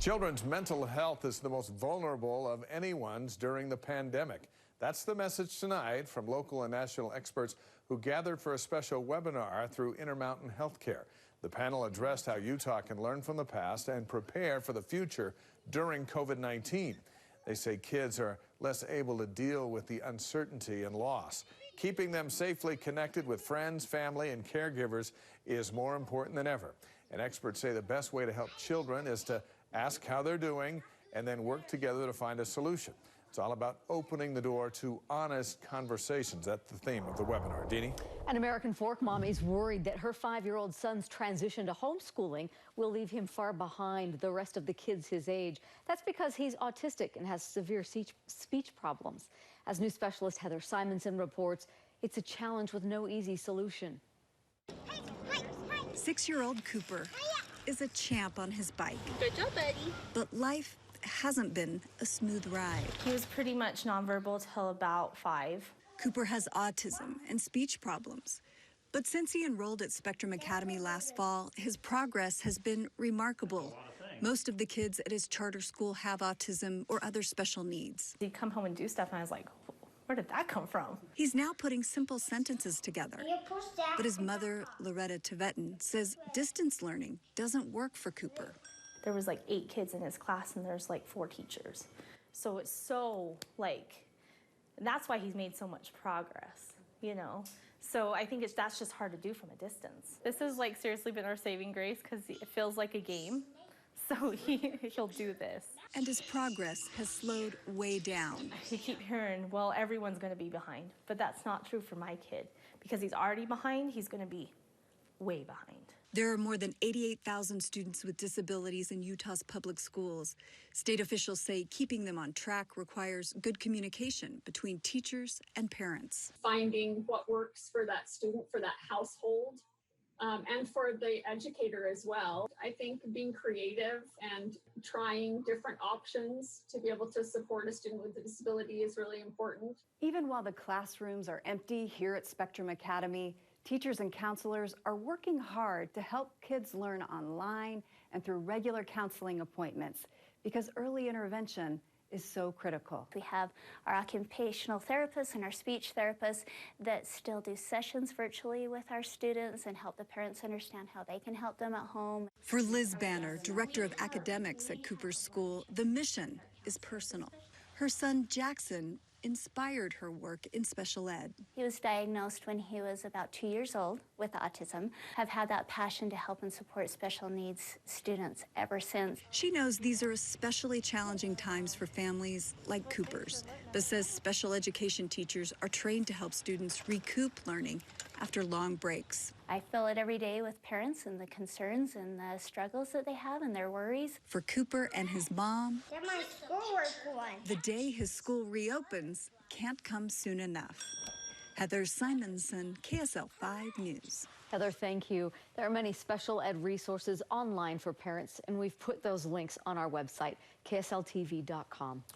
Children's mental health is the most vulnerable of anyone's during the pandemic. That's the message tonight from local and national experts who gathered for a special webinar through Intermountain Healthcare. The panel addressed how Utah can learn from the past and prepare for the future during COVID-19. They say kids are less able to deal with the uncertainty and loss. Keeping them safely connected with friends, family, and caregivers is more important than ever. And experts say the best way to help children is to ask how they're doing and then work together to find a solution. It's all about opening the door to honest conversations. That's the theme of the webinar. Deanie? An American Fork mom is worried that her 5-year-old son's transition to homeschooling will leave him far behind the rest of the kids his age. That's because he's autistic and has severe speech problems. As news specialist Heather Simonson reports, it's a challenge with no easy solution. 6-year-old Cooper is a champ on his bike. Good job, buddy. But life hasn't been a smooth ride. He was pretty much nonverbal till about 5. Cooper has autism and speech problems. But since he enrolled at Spectrum Academy last fall, his progress has been remarkable. Most of the kids at his charter school have autism or other special needs. He'd come home and do stuff, and I was like, where did that come from? He's now putting simple sentences together. But his mother, Loretta Tivetan, says distance learning doesn't work for Cooper. There was like 8 kids in his class, and there's like 4 teachers. So it's so that's why he's made so much progress, you know? So I think that's just hard to do from a distance. This has like seriously been our saving grace because it feels like a game. So he'll do this. And his progress has slowed way down. You keep hearing, well, everyone's going to be behind. But that's not true for my kid. Because he's already behind, he's going to be way behind. There are more than 88,000 students with disabilities in Utah's public schools. State officials say keeping them on track requires good communication between teachers and parents. Finding what works for that student, for that household, and for the educator as well. I think being creative and trying different options to be able to support a student with a disability is really important. Even while the classrooms are empty here at Spectrum Academy, teachers and counselors are working hard to help kids learn online and through regular counseling appointments because early intervention is so critical. We have our occupational therapists and our speech therapists that still do sessions virtually with our students and help the parents understand how they can help them at home. For Liz Banner, director of academics at Cooper's school, the mission is personal. Her son Jackson inspired her work in special ed. He was diagnosed when he was about 2 years old with autism. I've had that passion to help and support special needs students ever since. She knows these are especially challenging times for families like Cooper's, but says special education teachers are trained to help students recoup learning after long breaks. I feel it every day with parents and the concerns and the struggles that they have and their worries. For Cooper and his mom, get my schoolwork one. The day his school reopens can't come soon enough. Heather Simonson, KSL 5 News. Heather, thank you. There are many special ed resources online for parents, and we've put those links on our website, ksltv.com.